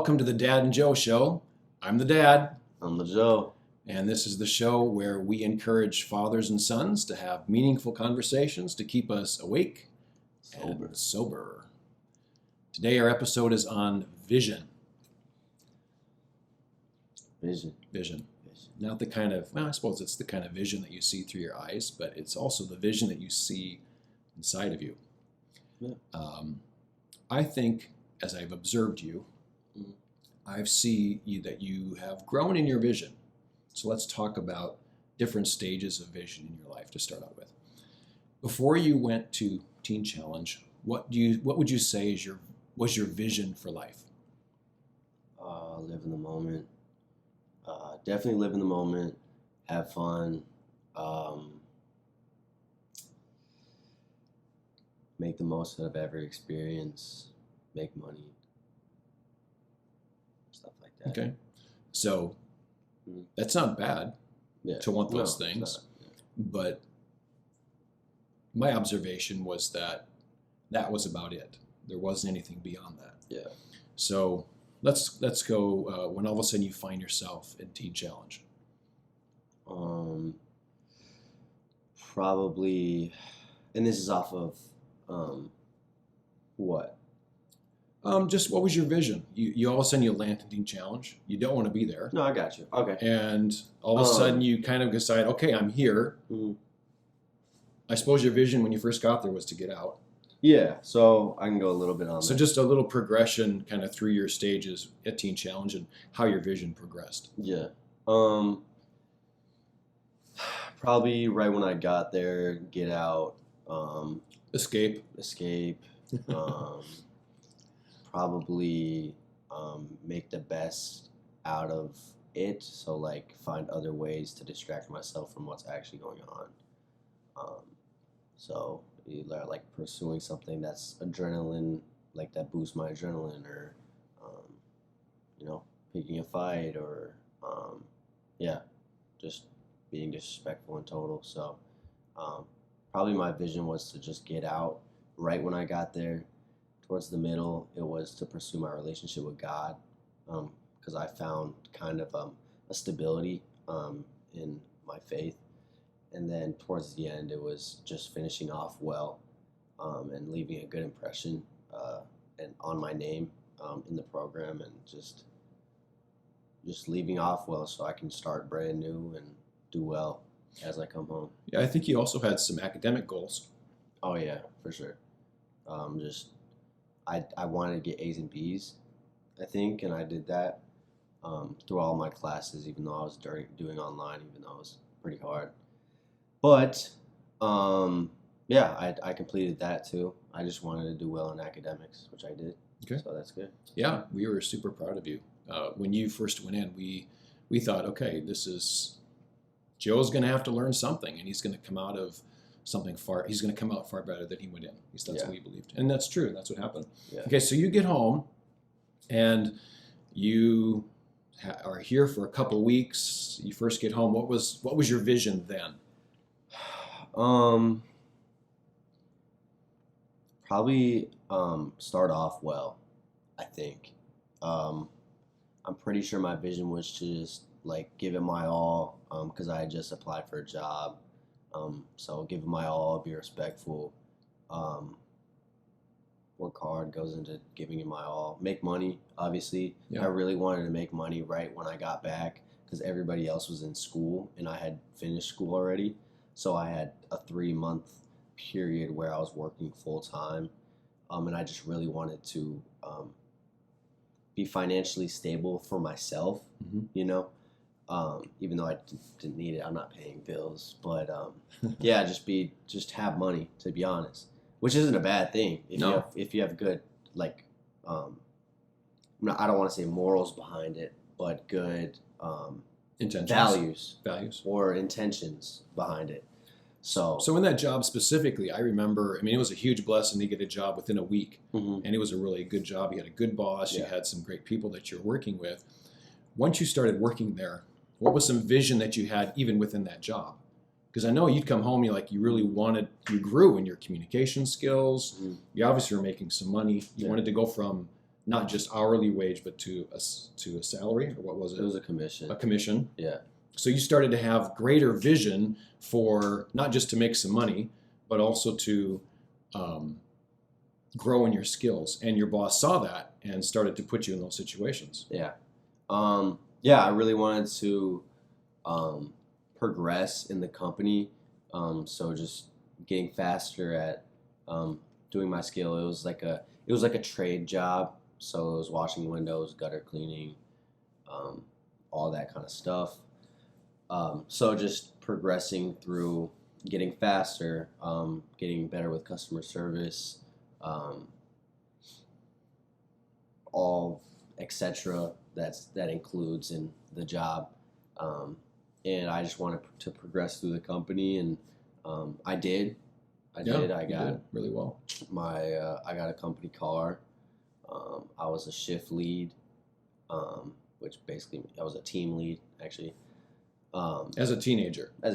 Welcome to the Dad and Joe Show. I'm the dad, I'm the Joe. and this is the show where we encourage fathers and sons to have meaningful conversations to keep us awake and sober. Today our episode is on vision. Vision. Not the kind of, well, I suppose it's the kind of vision that you see through your eyes, but it's also the vision that you see inside of you. Yeah. I think, as I've observed you, I see that you have grown in your vision. So let's talk about different stages of vision in your life to start out with. Before you went to Teen Challenge, what would you say was your vision for life? Live in the moment. Definitely live in the moment. Have fun. Make the most out of every experience. Make money. Stuff like that. Okay. So that's not bad to want those No, things. it's not. But my observation was that was about it. There wasn't anything beyond that. Yeah. So let's go when all of a sudden you find yourself in Teen Challenge. Probably, and this is off of what? Just what was your vision? You all of a sudden you land in Teen Challenge. You don't want to be there. No, I got you. Okay. And all of a sudden you kind of decide, okay, I'm here. Mhm. I suppose your vision when you first got there was to get out. Yeah, so I can go a little bit on So that. just a little progression kind of through your stages at Teen Challenge and how your vision progressed. Yeah. Probably right when I got there, get out, Escape. probably make the best out of it. So like find other ways to distract myself from what's actually going on. So either like pursuing something that's adrenaline, like that boosts my adrenaline, or picking a fight, or just being disrespectful in total. So probably my vision was to just get out. Right when I got there, towards the middle, it was to pursue my relationship with God, because I found kind of a stability in my faith. And then towards the end, it was just finishing off well and leaving a good impression and on my name in the program, and just leaving off well so I can start brand new and do well as I come home. Yeah, I think you also had some academic goals. Oh yeah, for sure. I wanted to get A's and B's, I think, and I did that through all my classes, even though I was doing online, even though it was pretty hard. But I completed that too. I just wanted to do well in academics, which I did. Okay. So that's good. Yeah, we were super proud of you. When you first went in, we thought, okay, Joe's going to have to learn something, and he's going to come out of he's going to come out far better than he went in. At least that's what we believed. And that's true. That's what happened. Yeah. Okay, so you get home, and you are here for a couple weeks. You first get home. What was your vision then? Probably start off well, I think. I'm pretty sure my vision was to just like give it my all, because I had just applied for a job. So give it my all, be respectful, work hard, goes into giving it my all, make money, obviously. Yeah. I really wanted to make money right when I got back, because everybody else was in school and I had finished school already. So I had a 3-month period where I was working full time, and I just really wanted to be financially stable for myself, even though I didn't need it. I'm not paying bills, but just have money, to be honest, which isn't a bad thing if you have good, like, I don't want to say morals behind it, but good Intentions. values or intentions behind it. So in that job specifically, I remember, it was a huge blessing to get a job within a week. Mhm. And it was a really good job. You had a good boss. Yeah. You had some great people that you're working with. Once you started working there, what was some vision that you had even within that job? Because I know you'd come home, you grew in your communication skills. Mhm. You obviously were making some money. You Yeah. wanted to go from not just hourly wage, but to a salary, or what was it? It was a commission. A commission. Yeah. So you started to have greater vision for not just to make some money, but also to grow in your skills. And your boss saw that and started to put you in those situations. Yeah. Yeah, I really wanted to progress in the company. So just getting faster at doing my skill. It was like a trade job. So it was washing windows, gutter cleaning, all that kind of stuff. So just progressing through, getting faster, getting better with customer service, all etc. That includes in the job, and I just wanted to progress through the company, and I did. I got really well. I got a company car. I was a shift lead, which basically I was a team lead actually. As a teenager. Yeah.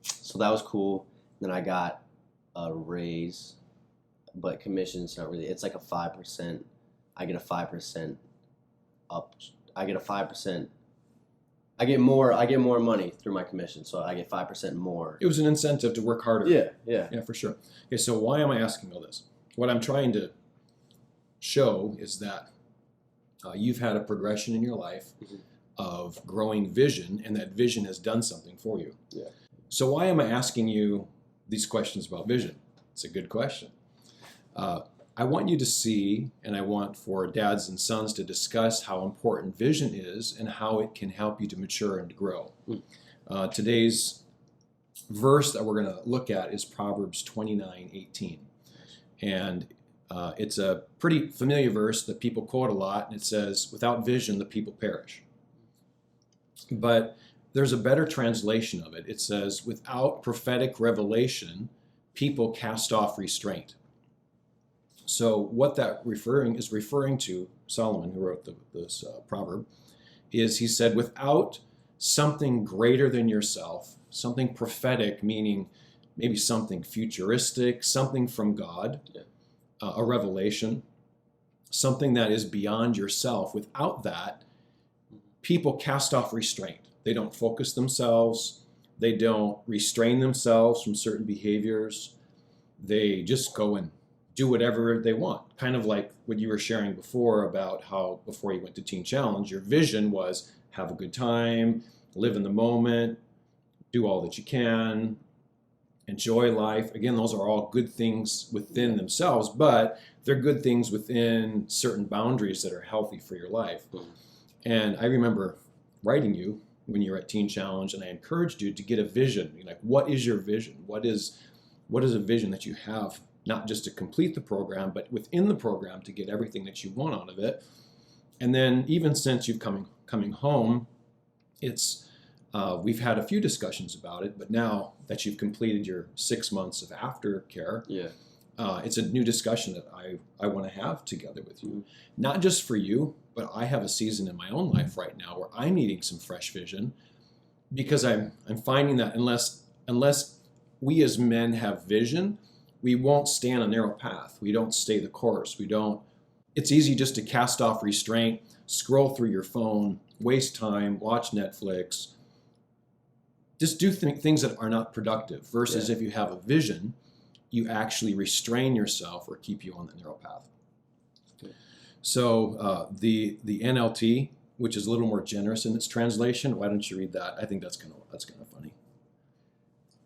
So that was cool. Then I got a raise, but commission's not really. It's like a 5%. I get a 5% up. I get a 5%. I get more money through my commission, so I get 5% more. It was an incentive to work harder. Yeah, for sure. Okay, so why am I asking all this? What I'm trying to show is that you've had a progression in your life of growing vision, and that vision has done something for you. Yeah. So why am I asking you these questions about vision? It's a good question. I want you to see, and I want for dads and sons to discuss how important vision is and how it can help you to mature and to grow. Today's verse that we're going to look at is Proverbs 29:18. And it's a pretty familiar verse that people quote a lot, and it says, "Without vision, the people perish." But there's a better translation of it. It says, "Without prophetic revelation, people cast off restraint." So what that is referring to, Solomon, who wrote this proverb, is he said, without something greater than yourself, something prophetic, meaning maybe something futuristic, something from God, a revelation, something that is beyond yourself, without that, people cast off restraint. They don't focus themselves. They don't restrain themselves from certain behaviors. They just go and do whatever they want. Kind of like what you were sharing before about how before you went to Teen Challenge, your vision was have a good time, live in the moment, do all that you can, enjoy life. Again, those are all good things within themselves, but they're good things within certain boundaries that are healthy for your life. And I remember writing you when you were at Teen Challenge, and I encouraged you to get a vision. Like, what is your vision? What is a vision that you have, not just to complete the program, but within the program to get everything that you want out of it? And then even since you've coming home, it's we've had a few discussions about it, but now that you've completed your 6 months of aftercare, it's a new discussion that I want to have together with you. Not just for you, but I have a season in my own life right now where I'm needing some fresh vision, because I'm finding that unless we as men have vision, we won't stay on a narrow path. We don't stay the course. It's easy just to cast off restraint, scroll through your phone, waste time, watch Netflix, just do things that are not productive, versus if you have a vision, you actually restrain yourself or keep you on the narrow path. So the NLT, which is a little more generous in its translation, why don't you read that? I think that's kind of funny.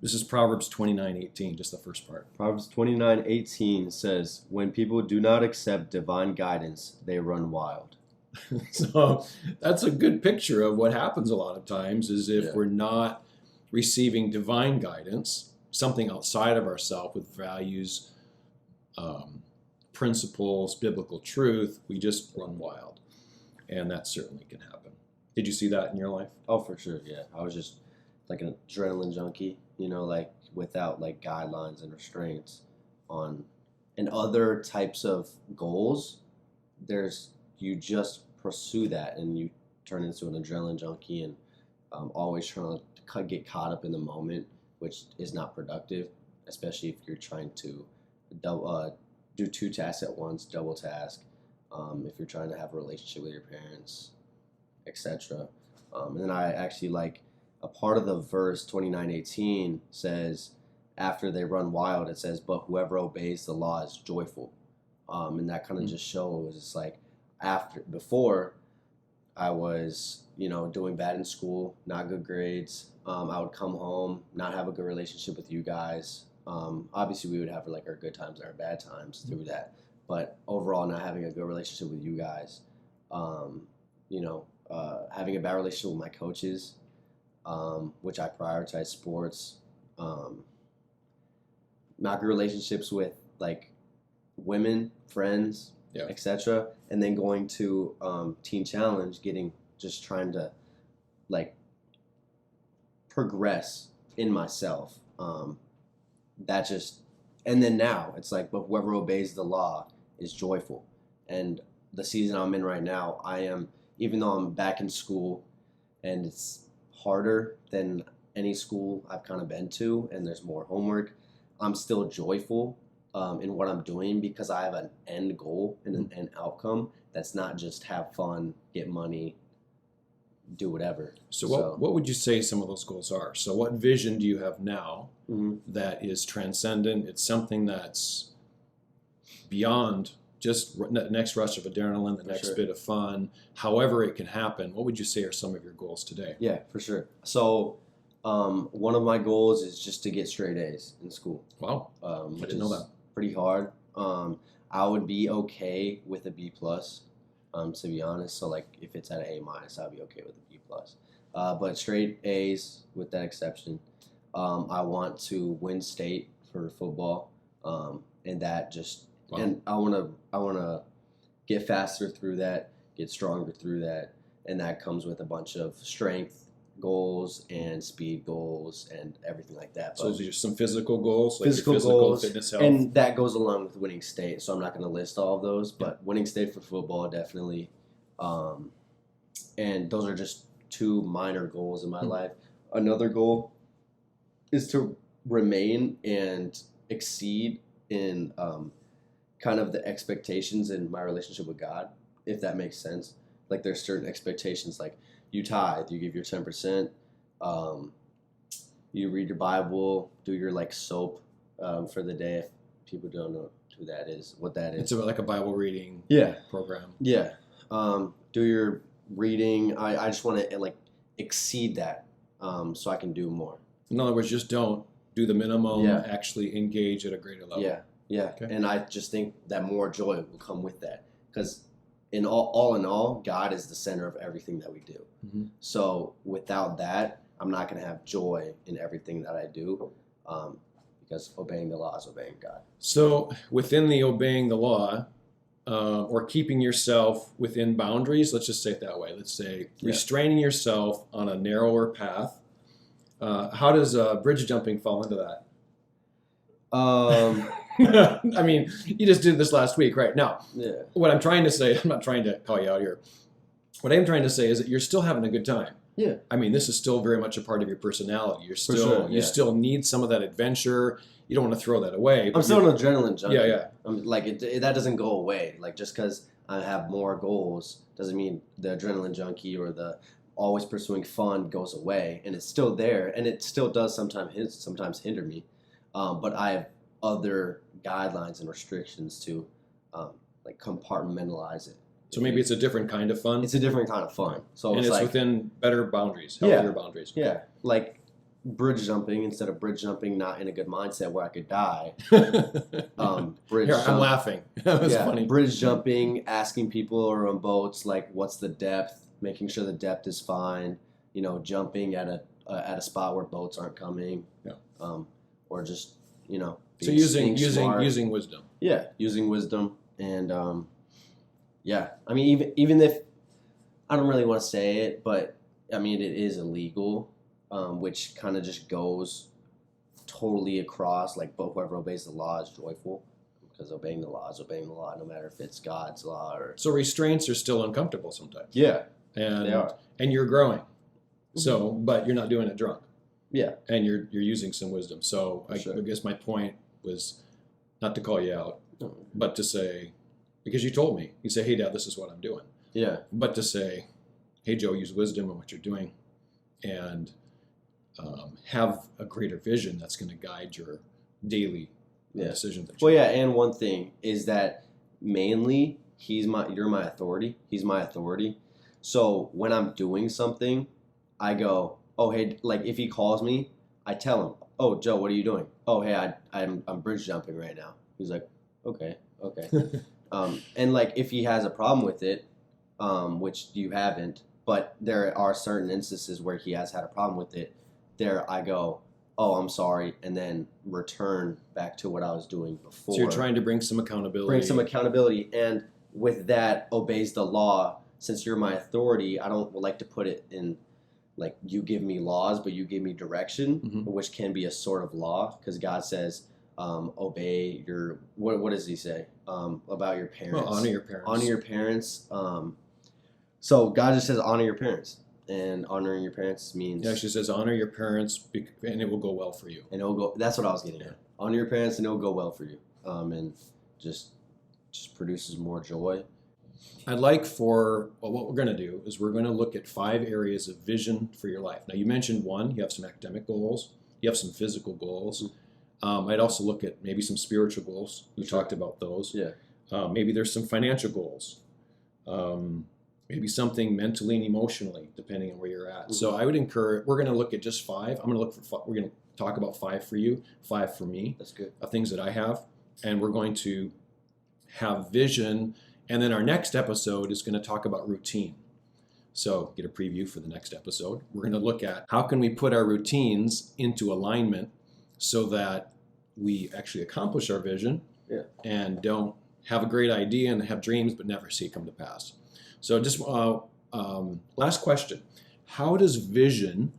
This is Proverbs 29:18, just the first part. Proverbs 29:18 says, "When people do not accept divine guidance, they run wild." So that's a good picture of what happens a lot of times, is if we're not receiving divine guidance, something outside of ourselves with values, principles, biblical truth, we just run wild. And that certainly can happen. Did you see that in your life? Oh, for sure, yeah. I was just like an adrenaline junkie, like without like guidelines and restraints on, and other types of goals. You just pursue that and you turn into an adrenaline junkie, and always trying to get caught up in the moment, which is not productive, especially if you're trying to do 2 tasks at once, double task. if you're trying to have a relationship with your parents, etc. And then I actually like a part of the verse 29:18 says, after they run wild, it says, but whoever obeys the law is joyful. And that kind of just shows it's like before I was, doing bad in school, not good grades. I would come home, not have a good relationship with you guys. Obviously, we would have like our good times and our bad times through that. But overall, not having a good relationship with you guys, having a bad relationship with my coaches, which I prioritize sports, not good relationships with like women, friends, etc. And then going to Teen Challenge, trying to like progress in myself. And then now it's like, but whoever obeys the law is joyful. And the season I'm in right now, even though I'm back in school and it's harder than any school I've kind of been to and there's more homework, I'm still joyful in what I'm doing because I have an end goal and an end outcome that's not just have fun, get money, do whatever. So what would you say some of those goals are? So what vision do you have now that is transcendent? It's something that's beyond just the next rush of adrenaline, the next bit of fun, however it can happen. What would you say are some of your goals today? Yeah, for sure. So one of my goals is just to get straight A's in school. Wow, I didn't know that. Pretty hard. I would be okay with a B+, to be honest. So like if it's at an A-, I'd be okay with a B+. But straight A's with that exception. I want to win state for football, and that just and I wanna get faster through that, get stronger through that, and that comes with a bunch of strength goals and speed goals and everything like that. So there's some physical goals, like physical goals, fitness, health, and that goes along with winning state. So I'm not going to list all of those, but winning state for football definitely. And those are just two minor goals in my life. Another goal is to remain and exceed in kind of the expectations in my relationship with God, if that makes sense. Like there's certain expectations, like you tithe, you give your 10%, you read your Bible, do your like soap for the day. If people don't know what that is. It's like a Bible reading program. Yeah. Do your reading. I just want to like exceed that so I can do more. In other words, just don't do the minimum, actually engage at a greater level. Yeah. Okay. And I just think that more joy will come with that because in all, God is the center of everything that we do. So without that, I'm not going to have joy in everything that I do because obeying the law is obeying God. So within the obeying the law or keeping yourself within boundaries, let's just say it that way. Let's say restraining yourself on a narrower path. How does bridge jumping fall into that? I mean, you just did this last week, right? Now, what I'm trying to say, I'm not trying to call you out here. What I'm trying to say is that you're still having a good time. Yeah. I mean, this is still very much a part of your personality. You're still, you still need some of that adventure. You don't want to throw that away. I'm still an adrenaline junkie. Yeah. Like that doesn't go away. Like just because I have more goals doesn't mean the adrenaline junkie or the always pursuing fun goes away. And it's still there, and it still does sometimes hinder me. But I have other guidelines and restrictions to like compartmentalize it. So maybe it's a different kind of fun? It's a different kind of fun. So it's like, within better boundaries, healthier boundaries. Okay. Yeah, like bridge jumping instead of bridge jumping not in a good mindset where I could die. I'm laughing. That was funny. Bridge jumping, asking people who are on boats, like what's the depth, making sure the depth is fine, jumping at a spot where boats aren't coming. Yeah. Or just, so using wisdom. Yeah, using wisdom and I mean even if I don't really want to say it, but I mean it is illegal, which kind of just goes totally across like but whoever obeys the law is joyful because obeying the law is obeying the law no matter if it's God's law or so restraints are still uncomfortable sometimes. Yeah, and they are. And you're growing, so but you're not doing it drunk. Yeah, and you're using some wisdom. So I guess my point was not to call you out, but to say because you told me. You say, hey, Dad, this is what I'm doing. Yeah. But to say, hey, Joe, use wisdom in what you're doing and have a greater vision that's going to guide your daily decisions. Well, yeah, and one thing is that mainly you're my authority. He's my authority. So when I'm doing something, I go, oh, hey, like if he calls me, I tell him, oh, Joe, what are you doing? Oh, hey, I'm bridge jumping right now. He's like, okay. And like if he has a problem with it, which you haven't, but there are certain instances where he has had a problem with it, there I go, oh, I'm sorry, and then return back to what I was doing before. So you're trying to bring some accountability. And with that, obeys the law. Since you're my authority, I don't like to put it in like you give me laws, but you give me direction, which can be a sort of law, because God says, obey your, what does he say about your parents? Well, honor your parents. Honor your parents. So God just says honor your parents. And honoring your parents means... It actually says honor your parents and it will go well for you. And it will go... That's what I was getting at. Honor your parents and it will go well for you. And just produces more joy. I'd like what we're going to do is we're going to look at 5 areas of vision for your life. Now, you mentioned one. You have some academic goals. You have some physical goals. I'd also look at maybe some spiritual goals. You talked about those. Yeah. Maybe there's some financial goals. Maybe something mentally and emotionally, depending on where you're at. So I would encourage, we're going to look at just 5. I'm going to we're going to talk about 5 for you, 5 for me. That's good. Of things that I have. And we're going to have vision. And then our next episode is going to talk about routine. So get a preview for the next episode. We're going to look at how can we put our routines into alignment so that we actually accomplish our vision and don't have a great idea and have dreams but never see it come to pass. So just last question. How does vision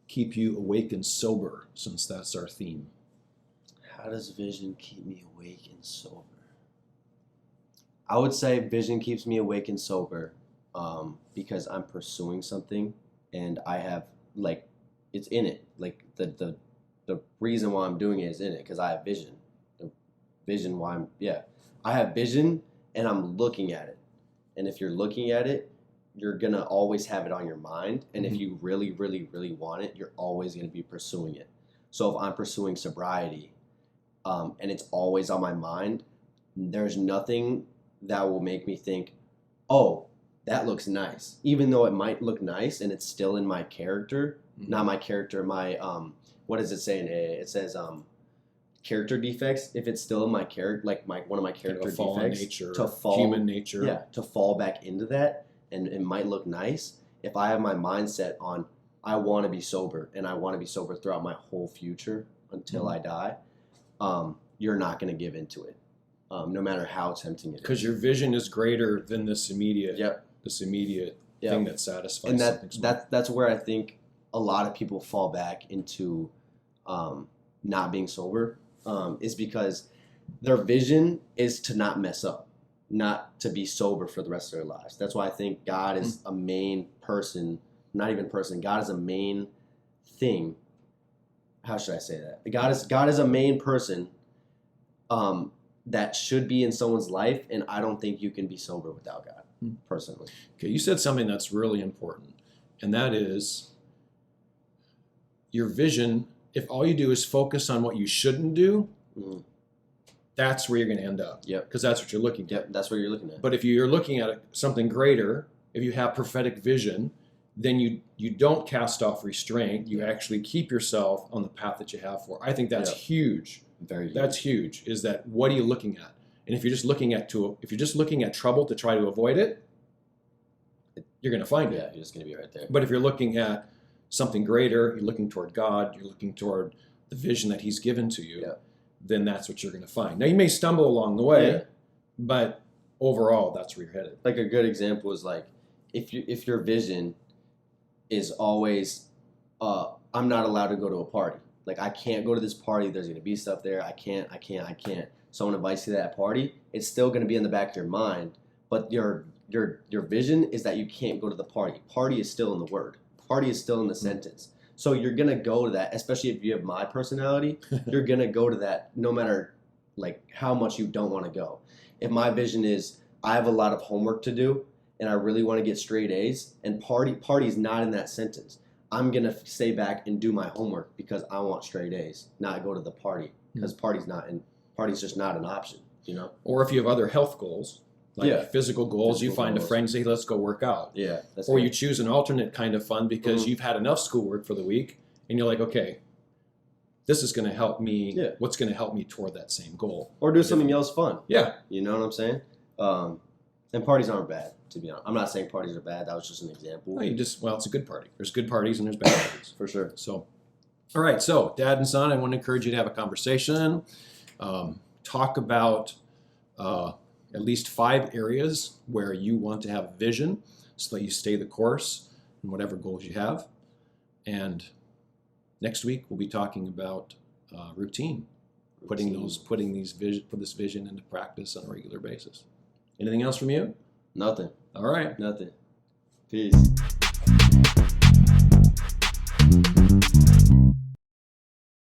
keep you awake and sober, since that's our theme? How does vision keep me awake and sober? I would say vision keeps me awake and sober because I'm pursuing something and I have, like, it's in it. Like, the reason why I'm doing it is in it because I have vision. The vision why I have vision and I'm looking at it. And if you're looking at it, you're going to always have it on your mind. And if you really, really, really want it, you're always going to be pursuing it. So if I'm pursuing sobriety and it's always on my mind, there's nothing that will make me think, oh, that looks nice. Even though it might look nice and it's still in my character, not my character, my, what does it say in AA? It says, character defects, if it's still in my character, like one of my character defects, human nature, to fall back into that, and it might look nice. If I have my mindset on, I want to be sober, and I want to be sober throughout my whole future until I die, you're not going to give into it, no matter how tempting it is. Because your vision is greater than this immediate, thing that satisfies. And that's where I think a lot of people fall back into not being sober. Is because their vision is to not mess up, not to be sober for the rest of their lives. That's why I think God is a main person, not even person. God is a main thing. How should I say that? God is a main person that should be in someone's life, and I don't think you can be sober without God, personally. Okay, you said something that's really important, and that is your vision. If all you do is focus on what you shouldn't do, that's where you're going to end up. Yep. Because that's what you're looking at. Yep, that's what you're looking at. But if you're looking at something greater, if you have prophetic vision, then you don't cast off restraint. You actually keep yourself on the path that you have for. I think that's huge. Very huge. That's huge. Is that what are you looking at? And if you're just looking at trouble to try to avoid it, you're going to find it. Yeah, you're just going to be right there. But if you're looking at something greater, you're looking toward God, you're looking toward the vision that He's given to you, then that's what you're going to find. Now, you may stumble along the way, but overall, that's where you're headed. Like a good example is like, if your vision is always, I'm not allowed to go to a party. Like, I can't go to this party. There's going to be stuff there. I can't. Someone invites you to that party. It's still going to be in the back of your mind, but your vision is that you can't go to the party. Party is still in the word. Party is still in the sentence. So you're going to go to that, especially if you have my personality, you're going to go to that no matter like how much you don't want to go. If my vision is I have a lot of homework to do and I really want to get straight A's, and party's not in that sentence. I'm going to stay back and do my homework because I want straight A's, not go to the party, because party's just not an option, you know? Or if you have other health goals, like physical goals, you find a friend and say, let's go work out. Yeah. Or you choose an alternate kind of fun because you've had enough schoolwork for the week and you're like, okay, this is going to help me. Yeah. What's going to help me toward that same goal? Or do something else fun. Yeah. You know what I'm saying? And parties aren't bad, to be honest. I'm not saying parties are bad. That was just an example. No, it's a good party. There's good parties and there's bad parties. For sure. So, all right. So, dad and son, I want to encourage you to have a conversation. Talk about at least 5 areas where you want to have vision so that you stay the course in whatever goals you have. And next week, we'll be talking about routine. Put this vision into practice on a regular basis. Anything else from you? Nothing. All right. Nothing. Peace.